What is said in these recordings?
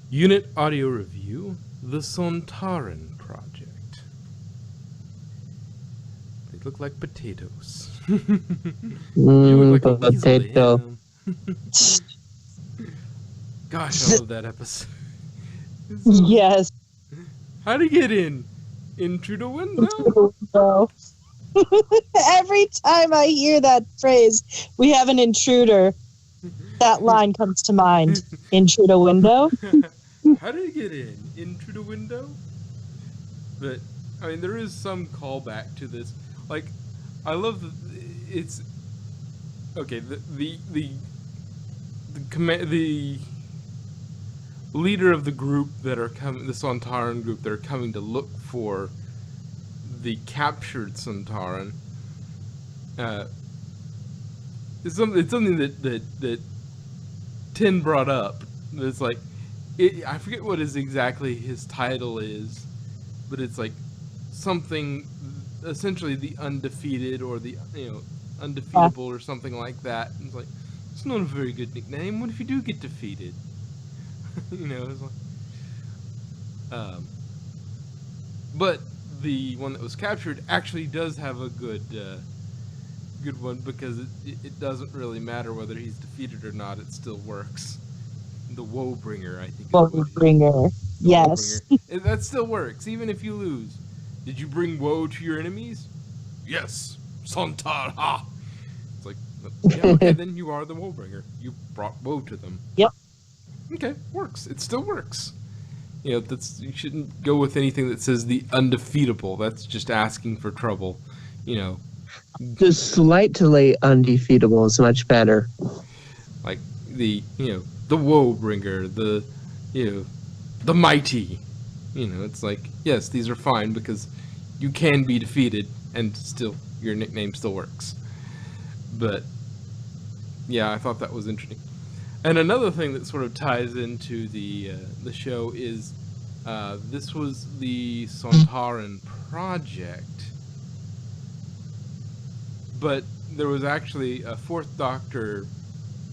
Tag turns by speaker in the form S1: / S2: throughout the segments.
S1: Unit Audio Review, The Sontaran Project. They look like potatoes. You look like a weasel to
S2: Potato.
S1: him. Gosh, I love that episode.
S2: Yes.
S1: How'd he get in? In through the window?
S2: So, every time I hear that phrase, we have an intruder, that line comes to mind. In through the window?
S1: How did he get in through the window? But, I mean, there is some callback to this. Like, I love the... It's... Okay, the leader of the group that are coming, the Sontaran group that are coming to look for the captured Sontaran, it's something that Tin brought up. It's like, I forget what exactly his title is, but it's like something, essentially the undefeated or the, undefeatable or something like that. And it's like, it's not a very good nickname. What if you do get defeated? It's like, but the one that was captured actually does have a good one, because it doesn't really matter whether he's defeated or not. It still works. The Woebringer, I think.
S2: Woebringer. Yes.
S1: Woebringer. That still works, even if you lose. Did you bring woe to your enemies? Yes, Sontar. Ha! It's like, yeah, okay, then you are the Woebringer. You brought woe to them.
S2: Yep.
S1: Okay, works. It still works. You shouldn't go with anything that says the undefeatable. That's just asking for trouble.
S2: The slightly undefeatable is much better.
S1: Like the Woebringer, the mighty. It's like, yes, these are fine because you can be defeated and still your nickname still works. But yeah, I thought that was interesting. And another thing that sort of ties into the show is this was the Sontaran Project, but there was actually a fourth Doctor.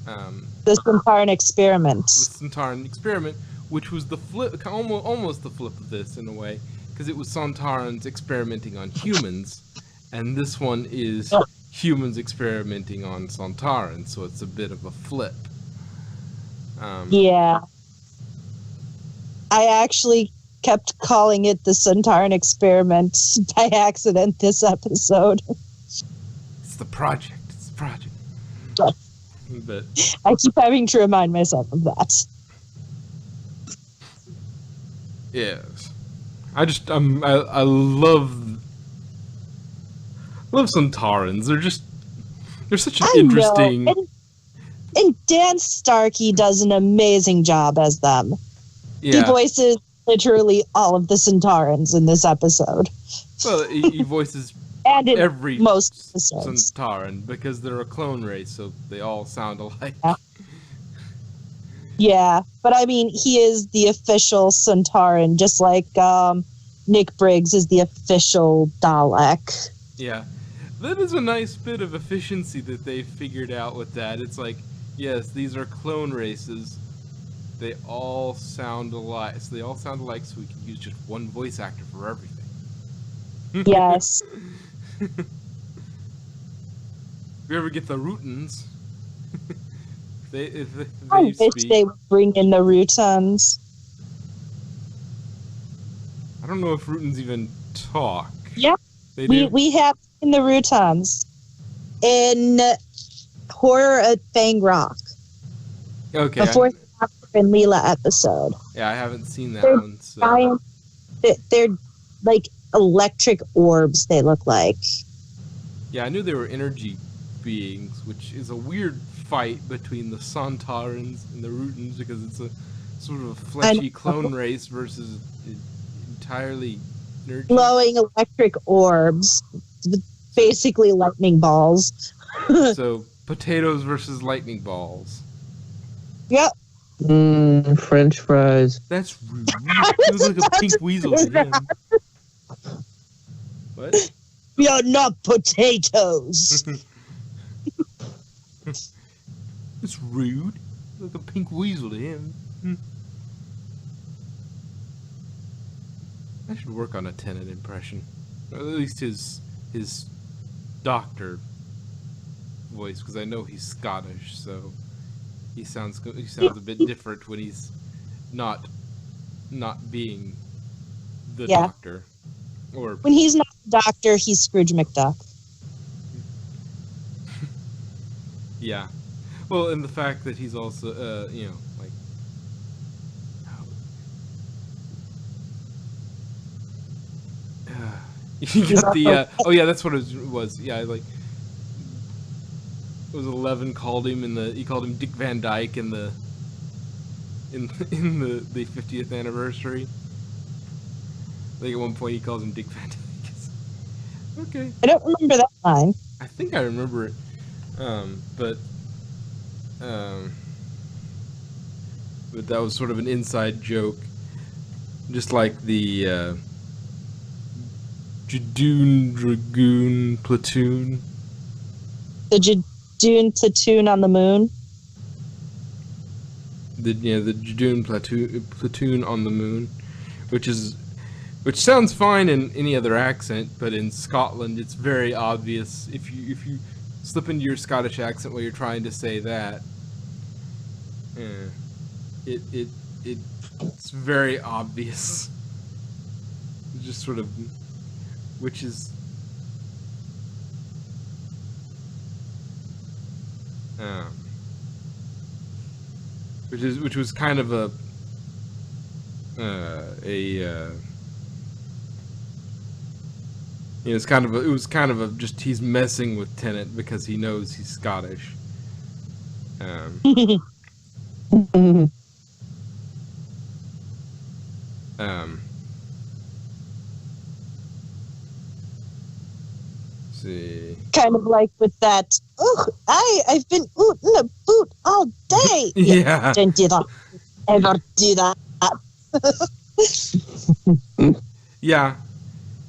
S2: The Sontaran Experiment.
S1: The Sontaran Experiment, which was the flip, almost the flip of this in a way, because it was Sontarans experimenting on humans, and this one is humans experimenting on Sontarans, so it's a bit of a flip.
S2: Yeah. I actually kept calling it the Sontaran Experiment by accident this episode.
S1: It's the project. It's the project.
S2: Yeah.
S1: But
S2: I keep having to remind myself of that.
S1: yes, I love Sontarans. They're such an interesting.
S2: And Dan Starkey does an amazing job as them.
S1: Yeah.
S2: He voices literally all of the Sontarans in this episode.
S1: Well, he voices
S2: and in
S1: every
S2: most episodes.
S1: Sontaran, because they're a clone race, so they all sound alike.
S2: Yeah, but I mean, he is the official Sontaran, just like Nick Briggs is the official Dalek.
S1: Yeah, that is a nice bit of efficiency that they figured out with that. It's like, yes, these are clone races. They all sound alike. So they all sound alike, so we can use just one voice actor for everything.
S2: Yes.
S1: If you ever get the Rootans,
S2: I wish they would bring in the Rootans.
S1: I don't know if Rootans even talk.
S2: Yep.
S1: They do?
S2: We have in the Rootans in Horror at Fang Rock.
S1: Okay.
S2: The fourth Doctor and Leela episode.
S1: Yeah, I haven't seen that one. So.
S2: Giant, they're like electric orbs, they look like.
S1: Yeah, I knew they were energy beings, which is a weird fight between the Sontarans and the Rootans, because it's a sort of a fleshy clone race versus entirely energy.
S2: Glowing electric orbs, basically lightning balls.
S1: So, potatoes versus lightning balls.
S2: Yep.
S3: French fries.
S1: That's rude. You look like a pink weasel to him. What?
S2: We are not potatoes.
S1: It's rude. Like a pink weasel to him. I should work on a Tennant impression. Or at least his doctor voice, because I know he's Scottish, so he sounds a bit different when he's not being the doctor. Or
S2: when he's not the doctor, he's Scrooge McDuck.
S1: Yeah. Well, and the fact that he's also like you got the oh yeah, that's what it was. Yeah, like it was 11 called him he called him Dick Van Dyke in the 50th anniversary. I think at one point he calls him Dick Van Dyke. Okay.
S2: I don't remember that line.
S1: I think I remember it. But that was sort of an inside joke, just like the Jadoon Dragoon platoon.
S2: The Jadoon platoon on the moon.
S1: The Jadoon platoon on the moon, which sounds fine in any other accent, but in Scotland it's very obvious if you slip into your Scottish accent while you're trying to say that. It's very obvious. Just sort of, which was kind of it was kind of a just he's messing with Tennant because he knows he's Scottish. See.
S2: Kind of like with that. Oh, I've been ootin' a boot all day.
S1: Yeah.
S2: Don't do that. Ever do that.
S1: Yeah.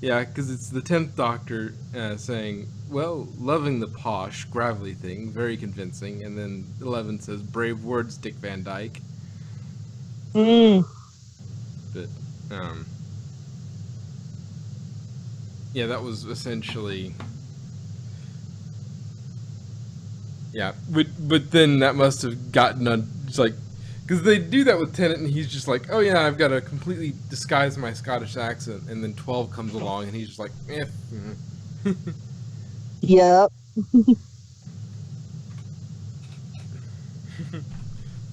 S1: Yeah, because it's the 10th Doctor saying, well, loving the posh, gravelly thing, very convincing. And then 11 says, brave words, Dick Van Dyke. But, yeah, that was essentially... Yeah, but then that must have gotten on... It's like... Because they do that with Tennant, and he's just like, oh yeah, I've got to completely disguise my Scottish accent, and then 12 comes along, and he's just like, eh.
S2: Yep.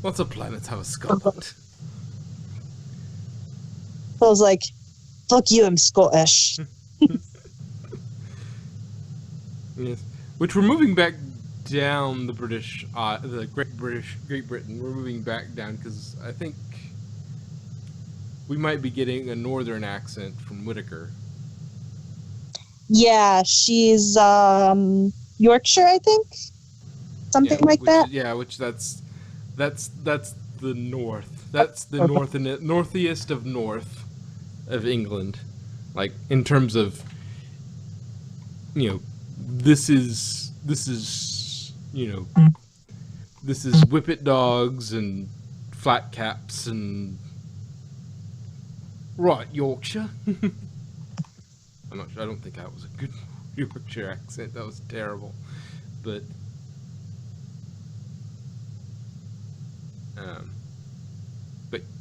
S1: Lots of planets have a Scotland.
S2: I was like, fuck you, I'm Scottish.
S1: Yes. Which we're moving back down the British, the Great Britain. We're moving back down because I think we might be getting a northern accent from Whittaker.
S2: Yeah, she's Yorkshire, I think, something like that.
S1: Yeah, which that's the north. That's the northiest of north of England, like in terms of this is whippet dogs and flat caps and right Yorkshire. I'm not sure. I don't think that was a good Yorkshire accent. That was terrible, but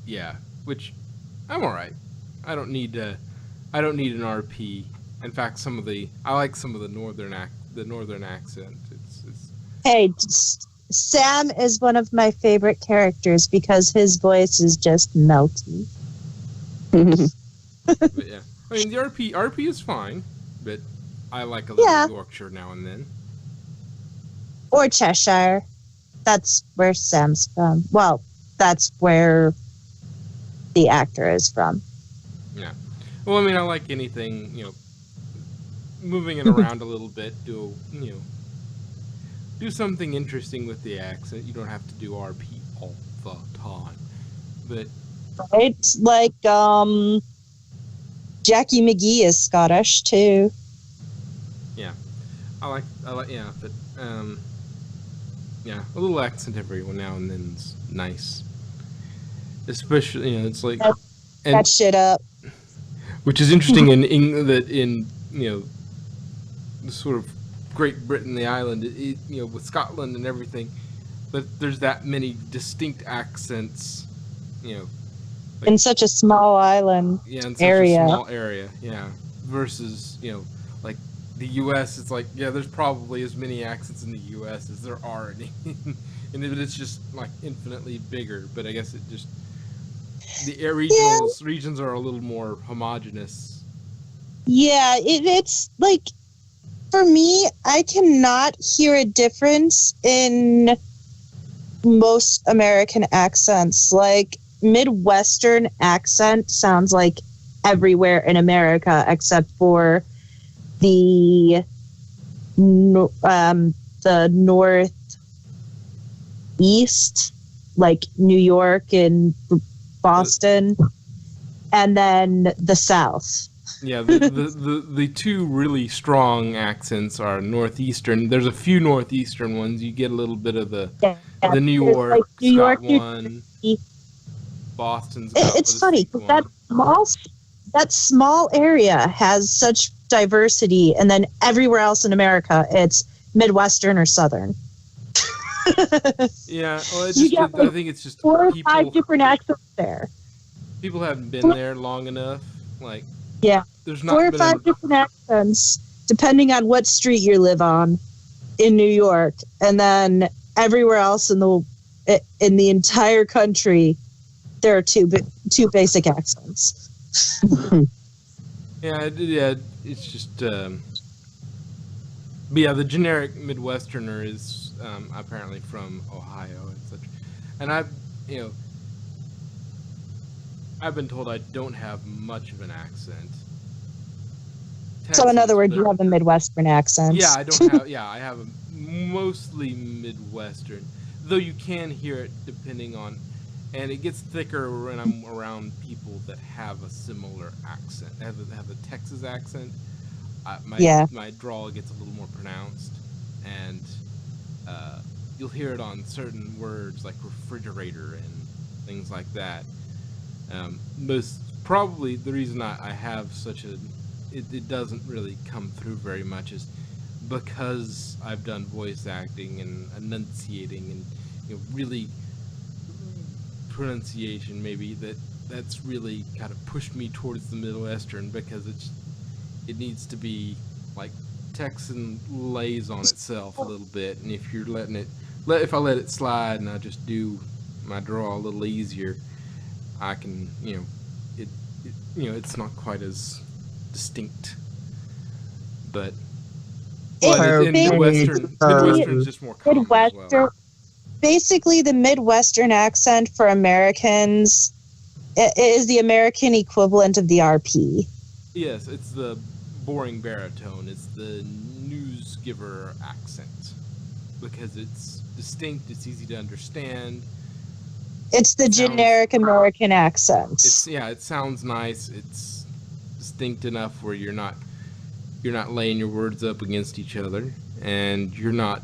S1: yeah, which I'm all right. I don't need an RP. In fact, I like some of the northern accent.
S2: Hey, Sam is one of my favorite characters because his voice is just melty.
S1: But yeah, I mean the RP is fine, but I like a little Yorkshire now and then.
S2: Or Cheshire. That's where Sam's from. Well, that's where the actor is from.
S1: Yeah. Well, I mean, I like anything, moving it around a little bit, do something interesting with the accent. You don't have to do RP all the time. But
S2: right? Like Jackie McGee is Scottish too.
S1: Yeah. I like yeah, but yeah, a little accent every now and then is nice. Especially, it's like
S2: that shit up.
S1: Which is interesting in the sort of Great Britain, the island, with Scotland and everything, but there's that many distinct accents, like,
S2: in such a small island
S1: in such
S2: area.
S1: a small area, versus, like the U.S., it's like, there's probably as many accents in the U.S. as there are and it's just like infinitely bigger, but I guess it just, regions are a little more homogenous.
S2: Yeah, it's like, for me, I cannot hear a difference in most American accents. Like, Midwestern accent sounds like everywhere in America except for the northeast, like New York and Boston, and then the South.
S1: Yeah, the two really strong accents are Northeastern. There's a few Northeastern ones. You get a little bit of the New York,
S2: like New York,
S1: Scott one, Boston's.
S2: It's funny because that small area has such diversity, and then everywhere else in America, it's Midwestern or Southern.
S1: Yeah, well, I think it's just
S2: 4 or 5 different accents there.
S1: People haven't been there long enough. Like, there's not
S2: 4 or 5 different accents, depending on what street you live on in New York, and then everywhere else in the entire country, there are two basic accents.
S1: It's just. But yeah, the generic Midwesterner is apparently from Ohio and such, and I've been told I don't have much of an accent.
S2: So in other words, you have a Midwestern accent.
S1: Yeah, I don't have. Yeah, I have a mostly Midwestern, though you can hear it depending on, and it gets thicker when I'm around people that have a similar accent, have a Texas accent. My drawl gets a little more pronounced, and you'll hear it on certain words like refrigerator and things like that. Most probably the reason I have such it doesn't really come through very much is because I've done voice acting and enunciating and really pronunciation, maybe that's really kind of pushed me towards the Midwestern, because it needs to be like Texan lays on itself a little bit, and if you're if I let it slide and I just do my draw a little easier, I can it's not quite as distinct, but Midwestern is just more common as well.
S2: Basically, the Midwestern accent for Americans is the American equivalent of the RP.
S1: Yes, it's the boring baritone. It's the news giver accent, because it's distinct, it's easy to understand.
S2: It's the generic American accent.
S1: It sounds nice. It's distinct enough where you're not laying your words up against each other, and you're not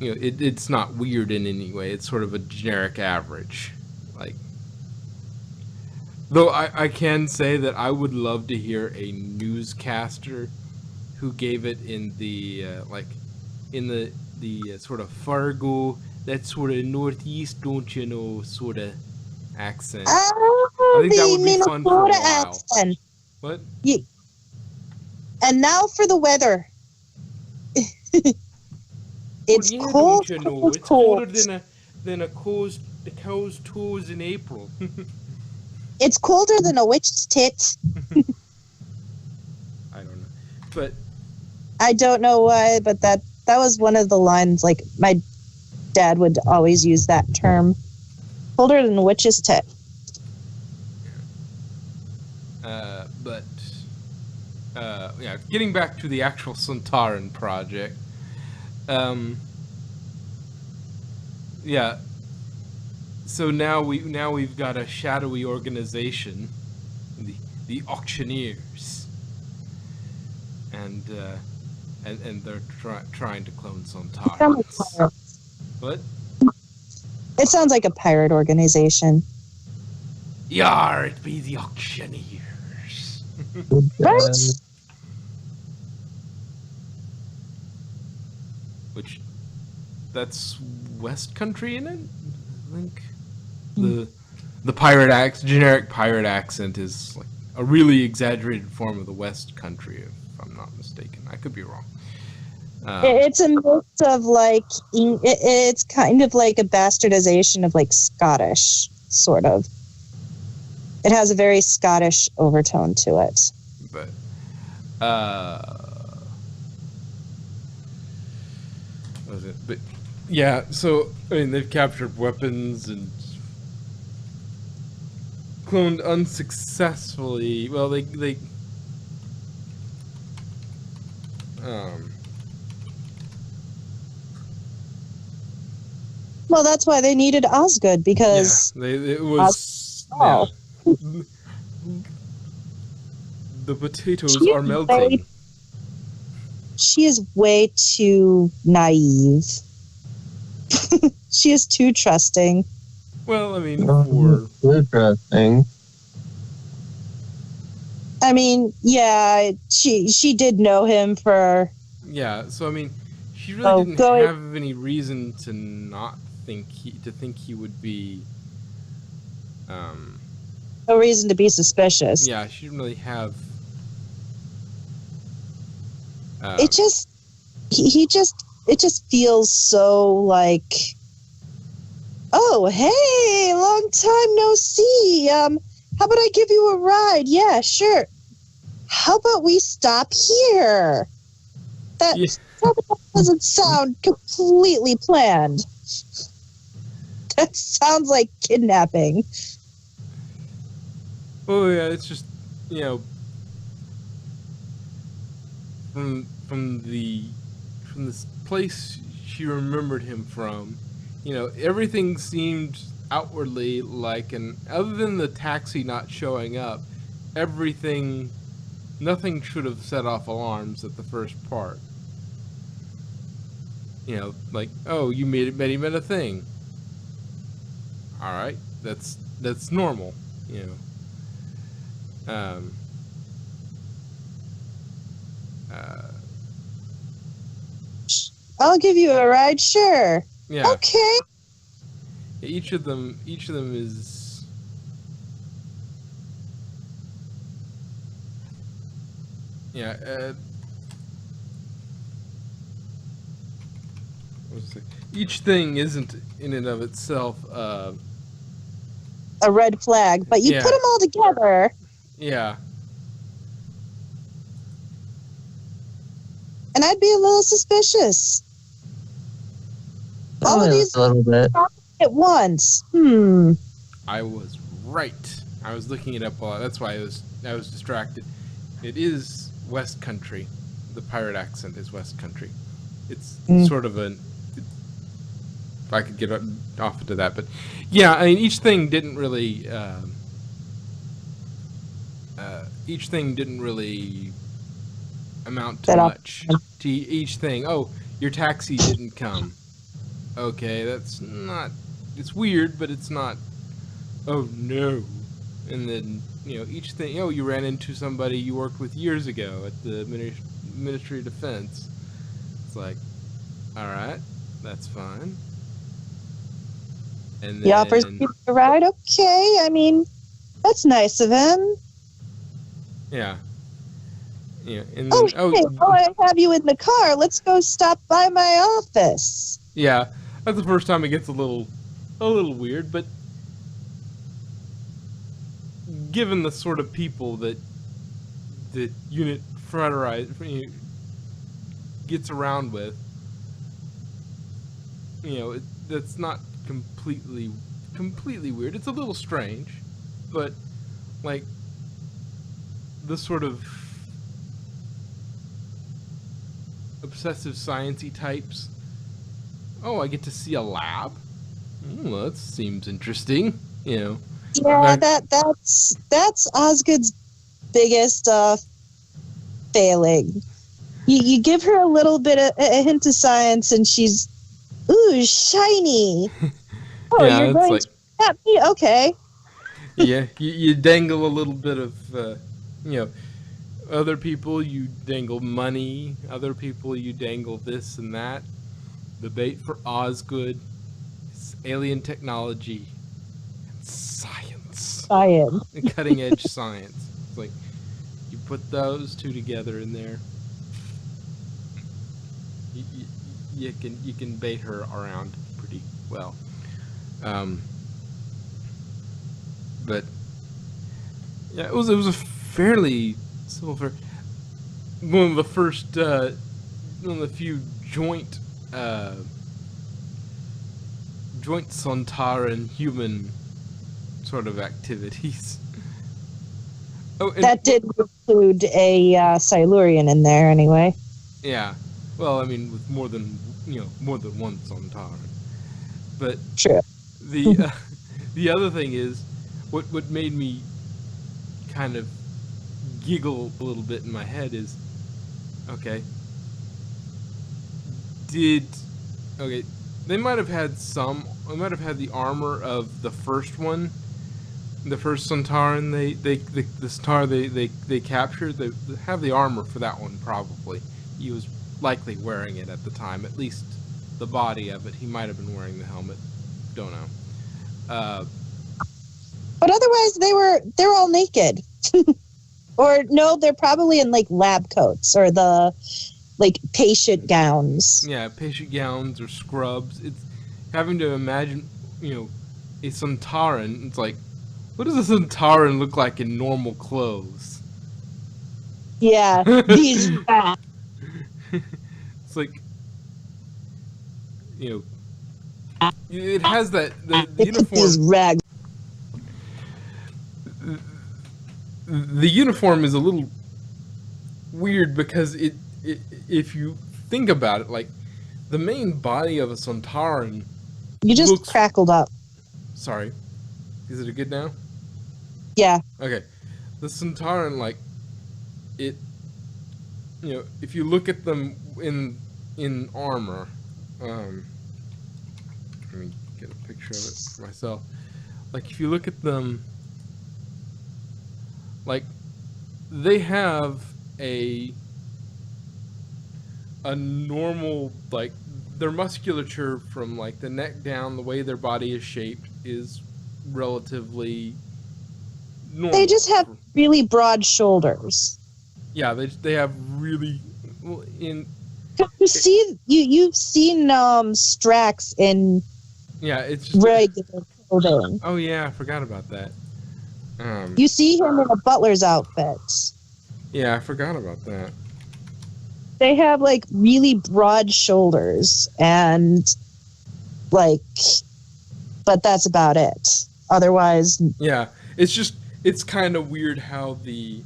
S1: it's not weird in any way. It's sort of a generic average. Like, though I can say that I would love to hear a newscaster who gave it in the sort of Fargo, that sort of northeast, don't you know, sort of accent. I think that would be fun for a while.
S2: Accent.
S1: What?
S2: And now for the weather. It's cold.
S1: It's colder than a cow's toes in April.
S2: It's colder than a witch's tit.
S1: I don't know, but
S2: I don't know why, but that was one of the lines. Like, my dad would always use that term. Colder than a witch's tit.
S1: Getting back to the actual Sontaran project. So now we've got a shadowy organization, the auctioneers, and they're trying to clone Sontarans. What?
S2: It sounds like a pirate organization.
S1: Yar, it be the auctioneers.
S2: Right?
S1: Which, that's West Country in it? I think the pirate generic pirate accent is like a really exaggerated form of the West Country, if I'm not mistaken. I could be wrong.
S2: It's a mix of like it's kind of like a bastardization of like Scottish, sort of. It has a very Scottish overtone to it.
S1: But what was it? But yeah, so I mean they've captured weapons and cloned unsuccessfully. Well, they
S2: Well, that's why they needed Osgood, because
S1: it was
S2: Oh.
S1: yeah. The potatoes
S2: She
S1: are
S2: is
S1: melting.
S2: she is way too naive. She is too trusting.
S1: Well, I mean, for
S3: Interesting.
S2: I mean, yeah, she did know him for
S1: yeah, so I mean, she really didn't
S2: go
S1: have any reason to not think he would be.
S2: no reason to be suspicious.
S1: Yeah, she didn't really have.
S2: It just it just feels so like, oh hey, long time no see. How about I give you a ride? Yeah, sure. How about we stop here? That doesn't sound completely planned. That sounds like kidnapping.
S1: Oh yeah, it's just from this place she remembered him from, everything seemed outwardly like other than the taxi not showing up, nothing should have set off alarms at the first part. Like, oh, you met him at a thing. All right, that's normal,
S2: I'll give you a ride, sure.
S1: Yeah.
S2: Okay.
S1: Each of them is. Yeah. Each thing isn't in and of itself.
S2: A red flag, but you
S1: Yeah.
S2: put them all together,
S1: Yeah.
S2: and I'd be a little suspicious. All of these
S3: a little bit.
S2: at once.
S1: I was right. I was looking it up that's why I was distracted. It is West Country. The pirate accent is West Country. It's sort of if I could get off into that, but yeah, I mean each thing didn't really amount to
S2: Set up.
S1: much. To each thing, oh, your taxi didn't come. Okay, that's not. It's weird, but it's not. Oh no! And then each thing. Oh, you ran into somebody you worked with years ago at the Ministry of Defense. It's like, all right, that's fine. And
S2: He offers you a ride. Okay, I mean, that's nice of him.
S1: Yeah. Yeah. And
S2: Oh,
S1: then,
S2: hey, while I have you in the car, let's go stop by my office.
S1: yeah. That's the first time it gets a little weird, but given the sort of people that unit gets around with, that's not completely weird. It's a little strange, but like the sort of obsessive sciencey types. Oh, I get to see a lab. Well, that seems interesting.
S2: Yeah,
S1: Fact-
S2: that's Osgood's biggest failing. You give her a little bit of a hint of science, and she's ooh shiny. Oh,
S1: Yeah,
S2: you're
S1: it's
S2: going
S1: like-
S2: to at me? Okay.
S1: Yeah, you dangle a little bit of, you know, other people you dangle money, other people you dangle this and that. The bait for Osgood is alien technology and science,
S2: Science.
S1: and cutting edge science. It's like you put those two together in there, you, you, you can bait her around pretty well. Um, but yeah, it was a fairly simple. One of the first, one of the few joint Sontaran human sort of activities. Oh, and,
S2: That did include a Silurian in there anyway.
S1: yeah. Well, I mean, with more than one Sontaran. But
S2: True.
S1: the the other thing is, what made me kind of giggle a little bit in my head is, okay, they might have had the armor of the first one, the first Sontaran the star they captured. They have the armor for that one probably. He was likely wearing it at the time, at least the body of it. He might have been wearing the helmet. Don't know.
S2: But otherwise, they were all naked. Or no, they're probably in like lab coats or the like patient gowns.
S1: Yeah, patient gowns or scrubs. It's having to imagine, a Sontaran. It's like, what does a Sontaran look like in normal clothes?
S2: Yeah, these rats.
S1: It's like, it has that the uniform.
S2: These rags.
S1: The uniform is a little weird because if you think about it, like the main body of a Sontaran.
S2: You just crackled up.
S1: Sorry, is it good now?
S2: Yeah.
S1: Okay, the Sontaran, like it. If you look at them in armor, let me get a picture of it for myself. Like if you look at them. Like, they have a normal, like, their musculature from, like, the neck down, the way their body is shaped, is relatively normal.
S2: They just have really broad shoulders.
S1: Yeah, they have really... Well,
S2: you've seen Strax in
S1: it's just,
S2: regular clothing.
S1: Oh, yeah, I forgot about that.
S2: You see him in a butler's outfit.
S1: Yeah, I forgot about that.
S2: They have like really broad shoulders and like, but that's about it. Otherwise,
S1: yeah, it's kind of weird how the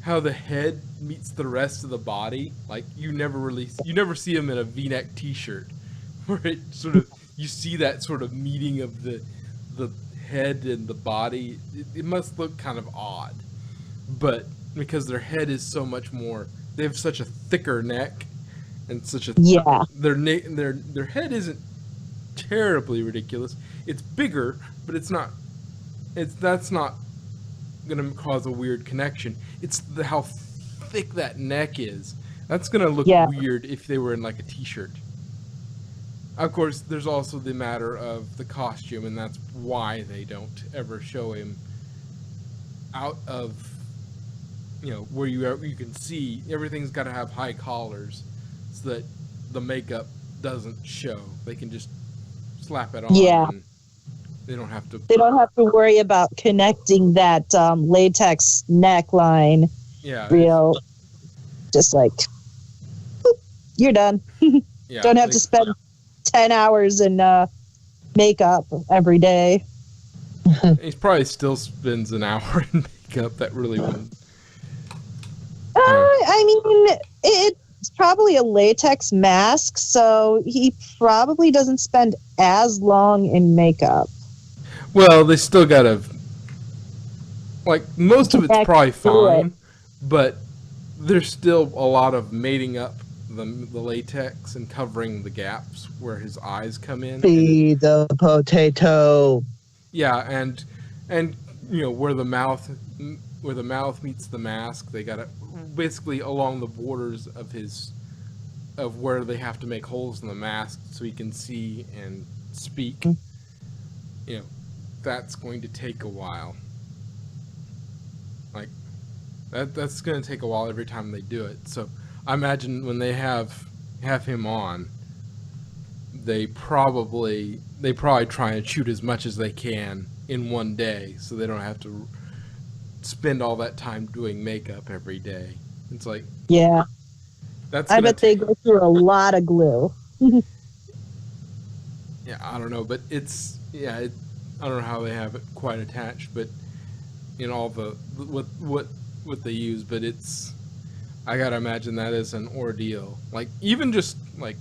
S1: head meets the rest of the body. Like you never see him in a V-neck T-shirt, where it sort of you see that sort of meeting of the head and the body. It must look kind of odd, but because their head is so much more, they have such a thicker neck and such a their head isn't terribly ridiculous. It's bigger, but that's not gonna cause a weird connection. It's how thick that neck is. That's gonna look weird if they were in like a T-shirt. Of course, there's also the matter of the costume, and that's why they don't ever show him out of, where you can see. Everything's got to have high collars so that the makeup doesn't show. They can just slap it on.
S2: Yeah.
S1: And they don't have to.
S2: They don't have to worry about connecting that latex neckline.
S1: Yeah.
S2: Real. Just like, boop, you're done.
S1: Yeah.
S2: Don't have to spend 10 hours in makeup every day.
S1: He probably still spends an hour in makeup. That really wouldn't.
S2: I mean, it's probably a latex mask, so he probably doesn't spend as long in makeup.
S1: Well, they still gotta, like, most of it's probably fine, but there's still a lot of mating up the latex and covering the gaps where his eyes come in.
S3: Be the potato.
S1: Yeah, and where the mouth meets the mask, they got it basically along the borders of where they have to make holes in the mask so he can see and speak. That's going to take a while. Like that's going to take a while every time they do it. So I imagine when they have him on, they probably try and shoot as much as they can in one day, so they don't have to spend all that time doing makeup every day. It's like,
S2: yeah, I bet they go through a lot of glue.
S1: Yeah, I don't know, but I don't know how they have it quite attached, but in all the what they use, but I gotta imagine that is an ordeal. Like even just like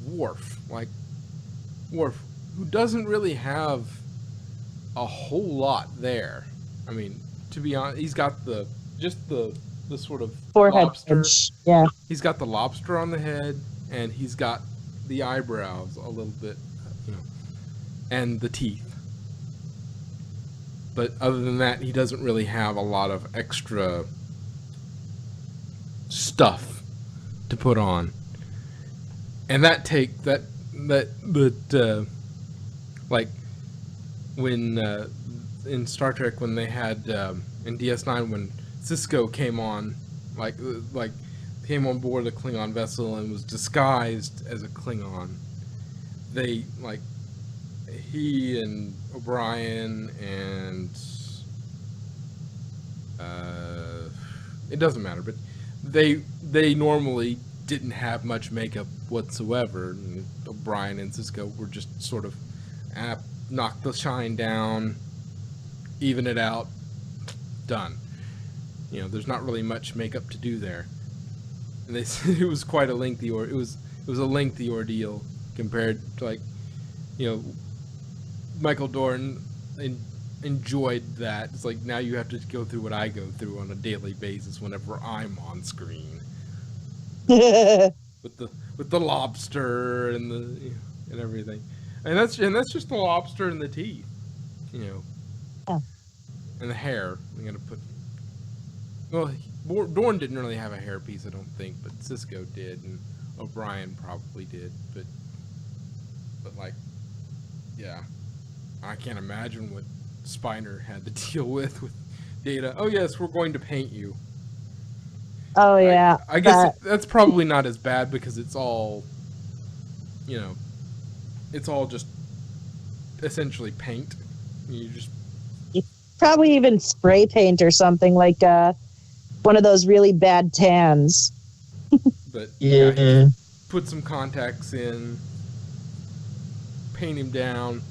S1: Worf, who doesn't really have a whole lot there. I mean, to be honest, he's got the sort of
S2: forehead
S1: lobster.
S2: edge. Yeah,
S1: He's got the lobster on the head, and he's got the eyebrows a little bit, and the teeth. But other than that, he doesn't really have a lot of extra stuff to put on. And like when in Star Trek, when they had in DS9, when Cisco came on, came on board a Klingon vessel and was disguised as a Klingon, he and O'Brien and it doesn't matter, but they normally didn't have much makeup whatsoever. And O'Brien and Cisco were just sort of knock the shine down, even it out, done. There's not really much makeup to do there. And they said it was quite a lengthy it was a lengthy ordeal compared to Michael Dorn enjoyed that. It's like, now you have to go through what I go through on a daily basis whenever I'm on screen. with the lobster and and everything, and that's just the lobster and the teeth,
S2: Oh.
S1: and the hair. I'm gonna put. Well, Dorn didn't really have a hair piece, I don't think, but Cisco did, and O'Brien probably did, but yeah, I can't imagine what Spiner had to deal with Data. Oh yes, we're going to paint you.
S2: Oh yeah.
S1: I guess that's probably not as bad because it's all, it's all just essentially paint. You just
S2: probably even spray paint or something, like one of those really bad tans.
S1: But
S3: yeah,
S1: put some contacts in, paint him down.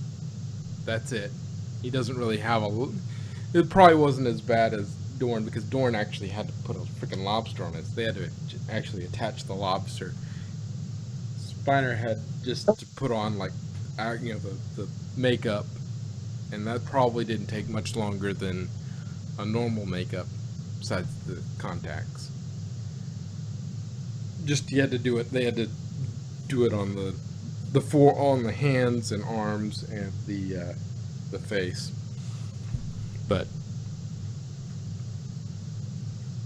S1: That's it. He doesn't really have it probably wasn't as bad as Dorn, because Dorn actually had to put a freaking lobster on it. So they had to actually attach the lobster. Spiner had just to put on the makeup, and that probably didn't take much longer than a normal makeup, besides the contacts. Just he had to do it. They had to do it on on the hands and arms and the face. But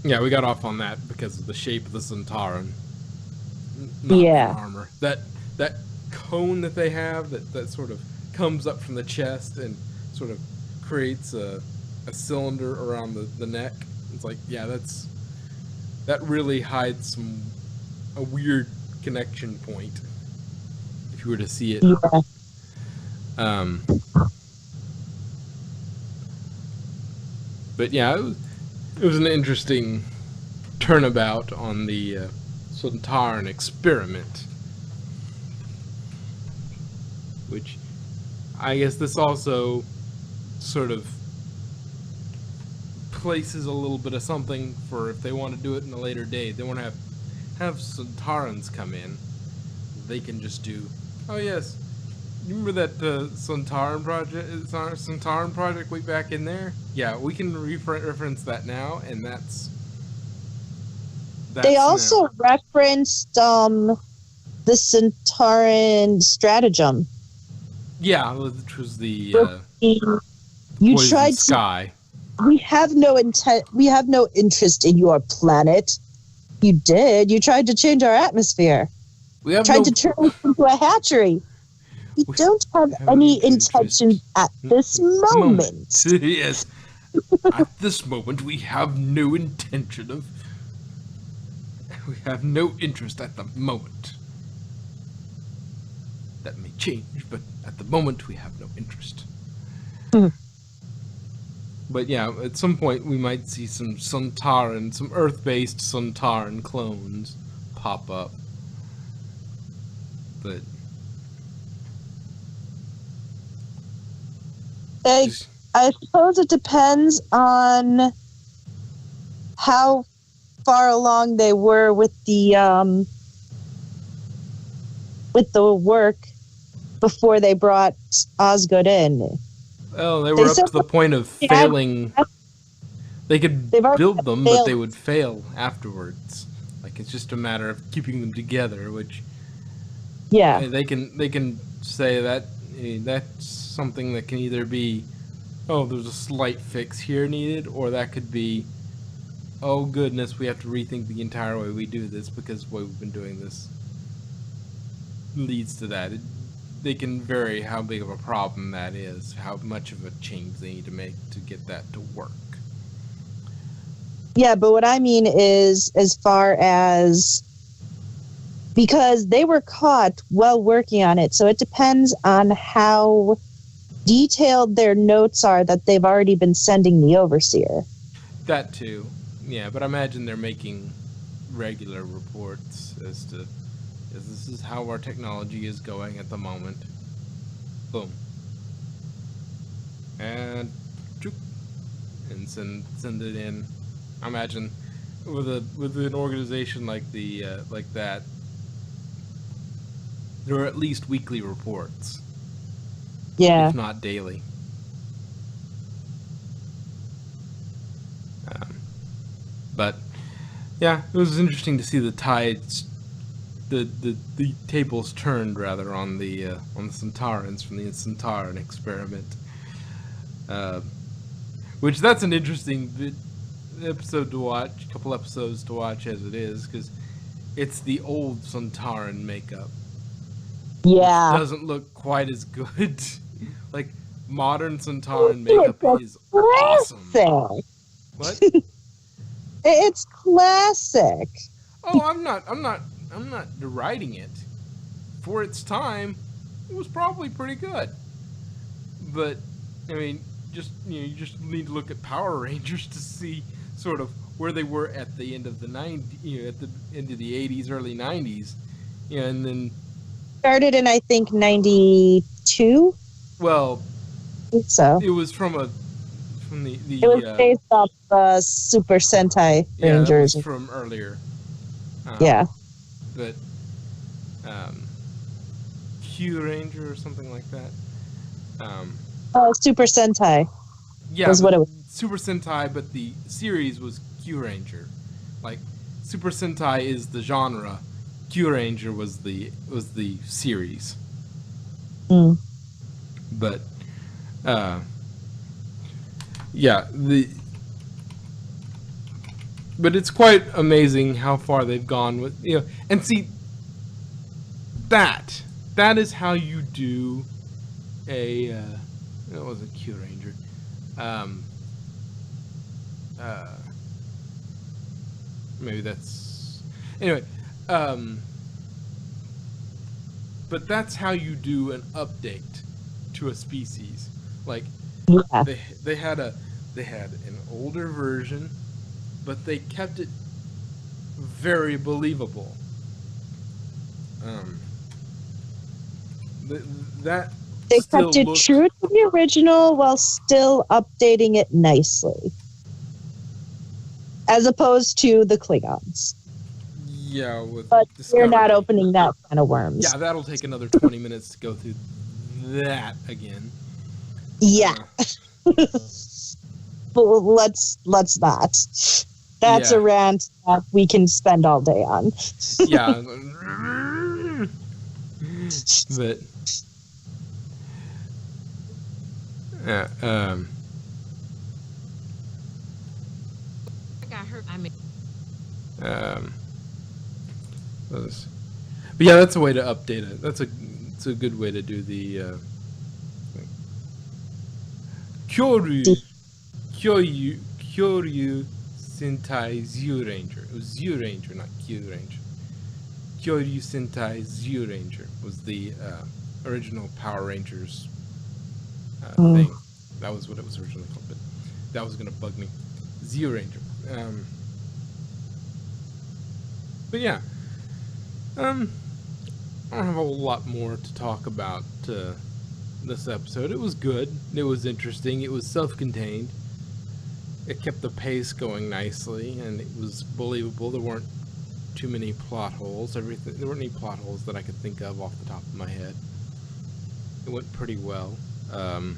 S1: yeah, we got off on that because of the shape of the Sontaran. Not the armor. That cone that they have that sort of comes up from the chest and sort of creates a cylinder around the neck. It's like, yeah, that really hides a weird connection point if you were to see it.
S2: Yeah.
S1: But yeah, it was an interesting turnabout on the Sontaran experiment, which I guess this also sort of places a little bit of something for if they want to do it in a later date. They want to have Sontarans come in. They can just do, oh yes, you remember that Sontaran project way back in there? Yeah, we can reference that now, and that's
S2: they also
S1: now
S2: referenced the Sontaran stratagem.
S1: Yeah, which was the
S2: You
S1: poison
S2: tried to.
S1: sky.
S2: We have no intent. We have no interest in your planet. You did. You tried to change our atmosphere.
S1: We have
S2: Tried
S1: no
S2: to turn us into a hatchery. We don't have any intention at this moment.
S1: Yes. At this moment, we have no intention of. We have no interest at the moment. That may change, but at the moment, we have no interest. But yeah, at some point, we might see some Sontaran, some Earth-based Sontaran clones pop up. But.
S2: I suppose it depends on how far along they were with the work before they brought Osgood in.
S1: Well, they were up to the point of failing. They could build them, but they would fail afterwards. Like, it's just a matter of keeping them together, which they can say that that's something that can either be, oh, there's a slight fix here needed, or that could be, oh goodness, we have to rethink the entire way we do this because the way we've been doing this leads to that. They can vary how big of a problem that is, how much of a change they need to make to get that to work.
S2: Yeah, but what I mean is, as far as, because they were caught while working on it, so it depends on how detailed their notes are that they've already been sending the overseer.
S1: That too, yeah, but I imagine they're making regular reports as to, this is how our technology is going at the moment. Boom. And send it in. I imagine with an organization like like that, there are at least weekly reports.
S2: Yeah.
S1: If not daily. But yeah, it was interesting to see the tides, the tables turned rather on the Sontarans from the Sontaran experiment. Which that's an interesting episode to watch, couple episodes to watch as it is, because it's the old Sontaran makeup.
S2: Yeah.
S1: Which doesn't look quite as good. Like, modern Sontaran makeup is awesome. What?
S2: It's classic.
S1: Oh, I'm not deriding it. For its time, it was probably pretty good. But I mean, you just need to look at Power Rangers to see sort of where they were at the end of the at the end of the 80s, early 90s. And then
S2: started in, I think, 92.
S1: Well,
S2: I think so.
S1: It was from the.
S2: It was based off Super Sentai Rangers.
S1: Yeah, from earlier.
S2: Yeah.
S1: But Q Ranger or something like that.
S2: Super Sentai.
S1: Yeah,
S2: was what it was.
S1: Super Sentai, but the series was Q Ranger. Like, Super Sentai is the genre. Q Ranger was the series. But yeah, but it's quite amazing how far they've gone with, and see, that is how you do a it wasn't Q Ranger. Maybe that's anyway. But that's how you do an update to a species. Like, they had an older version, but they kept it very believable.
S2: They kept it true to the original while still updating it nicely, as opposed to the Klingons.
S1: Yeah,
S2: but we're not opening that kind of worms.
S1: Yeah, that'll take another 20 minutes to go through that again.
S2: Yeah. But let's not. That's a rant that we can spend all day on.
S1: Yeah. But Yeah.
S4: I got hurt. I mean,
S1: Um, but yeah, that's a way to update it. It's a good way to do the Kyoryu Sentai Zyuranger. It was Zyuranger, not Kyuranger. Kyoryu Sentai Zyuranger was the original Power Rangers thing. That was what it was originally called, but that was gonna bug me. Zyuranger. But yeah, I don't have a whole lot more to talk about this episode. It was good. It was interesting. It was self-contained. It kept the pace going nicely, and it was believable. There weren't too many plot holes. There weren't any plot holes that I could think of off the top of my head. It went pretty well. And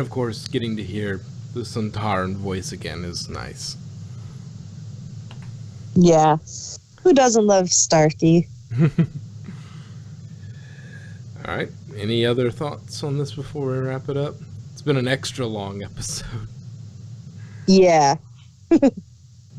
S1: of course, getting to hear the Sontaran voice again is nice.
S2: Yeah. Who doesn't love Starkey?
S1: Alright, any other thoughts on this before we wrap it up? It's been an extra long episode.
S2: Yeah.